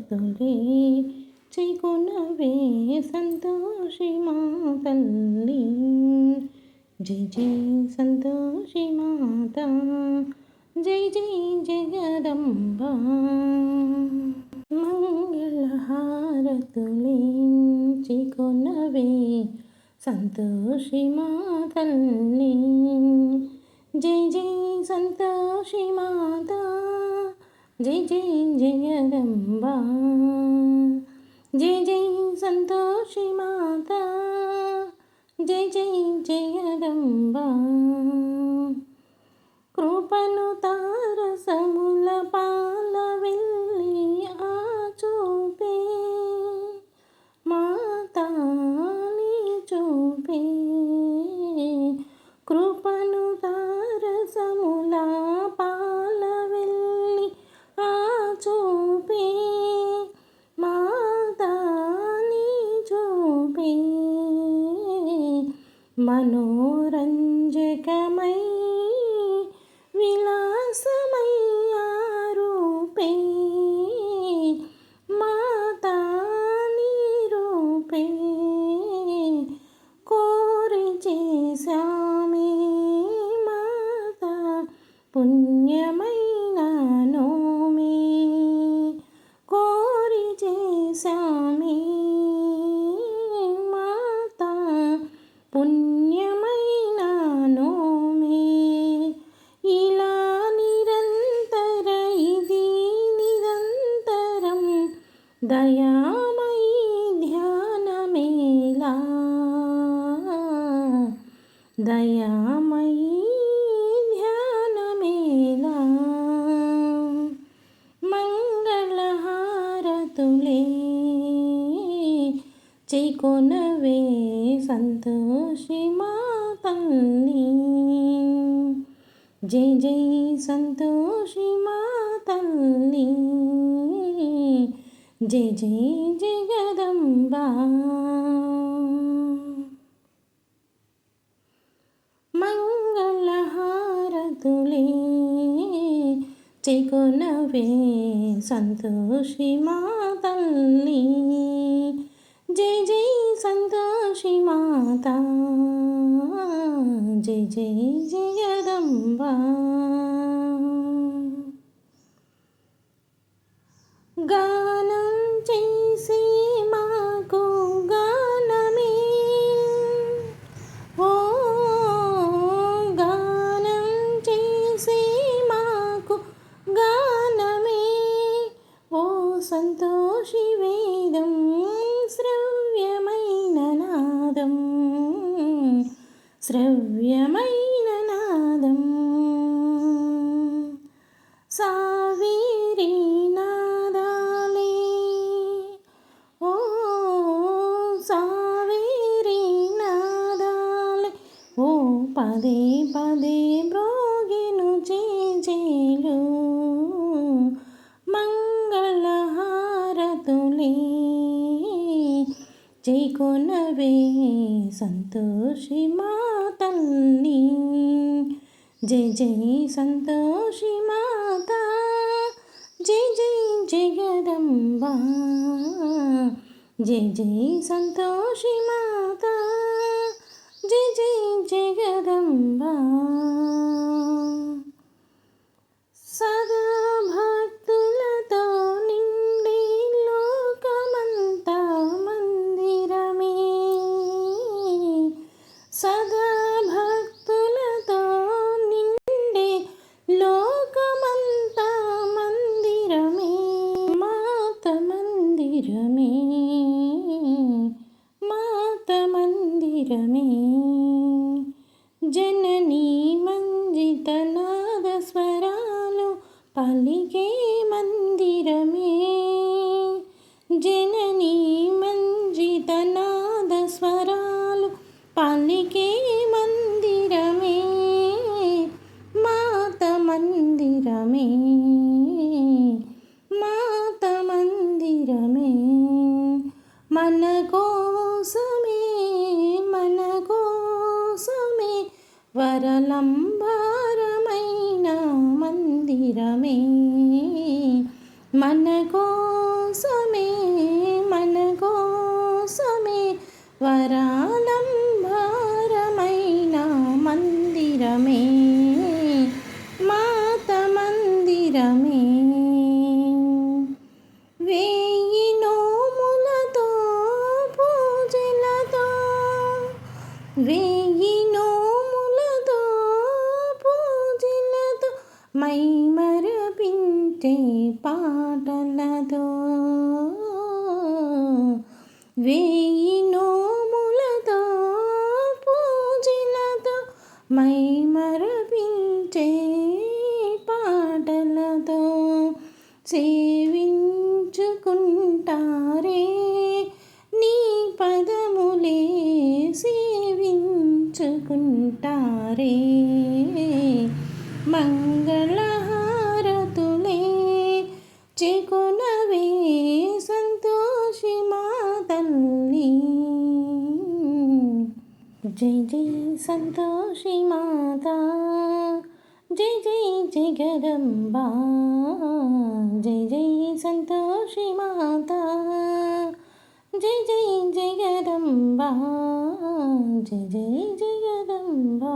హారతులే చేకొనవే సంతోషి మా తల్లి. జై జై సంతోషి మాత, జై జై జగదంబ. మంగళహారతులే చేకొనవే సంతోషి మా తల్లి. జై జై సంతోషి మాత, జై జై జగదంబ. జై జై సంతోషి మాత, జై జై జగదంబ. కృపను తారసముల పాల వెళ్ళి ఆ చూపే మాతా నీ చూపే. కృపను తారసముల పాల వెళ్ళి ఆ చూపే మాతా నీ చూపే. మనోరంజకమై విలాసమై ఆ రూపే మాతా నీ రూపే. కోరి చేశామే మాతా పుణ్యమైన నోమే. కోరి చేశామే మాతా పుణ్యమైన నోమే. ఇలా నిరంతర ఇది నిరంతరం దయామయీ ధ్యానమేలా. దయామయీ ధ్యానమేలా. మంగళహారతులే చేకొనవే సంతోషి మా తల్లి. జై జై సంతోషి మా తల్లి. జై జై జగదంబ. మంగళహారతులే చేకొనవే సంతోషి మా తల్లి. జై జై సంతోషి మాత, జై జై జగదంబ. గానం చేసి మాకు గానమే, ఓ గానం చేసి మాకు గానమే. ఓ సంతోషి వేదం శ్రవ్యమైన నాదం, శ్రవ్యమైన నాదం. సావేరి నాదాలే, ఓ సావేరి నాదాలే. ఓ పదే పదే బ్రోగిను చేజేలు. మంగళహారతులే చేకొనవే సంతోషి మా తల్లి. జై జై సంతోషి మాత, జై జై జగదంబ. జై జై సంతోషి మాత, జై జై జగదంబ. సదా భక్తులతో నిండి లోకమంతా మందిరమే. సదా భక్తులతో నిండి లోకమంతా మందిరమే. మాత మందిరమే, మాత మందిరమే. జననీ మంజిత నాద స్వరాలు పలికే మందిరమే. జననీ మంజిత నాద స్వరాలు పలికే మందిరమే. మాత మందిరమే, మాత మందిరమే. మన కోసమే, మన కోసమే వరలంబారమైన మందిరమే. మన కోసం వేయి నోములతో పూజలతో వేయి నోములతో పూజలతో మై మరపించే పాటలతో వేయి నోములతో పూజలతో మై మరపించే పాటలతో సేవించుకుంటారే నీ పదములే సేవించుకుంటారే మంగళహారతులే చెకునవే సంతోషి మా తల్లి జై జై సంతోషి మాతా జై జై జగదంబా జై జై సంతోషి మాతా జై జై జగదంబా జై జై జగదంబా.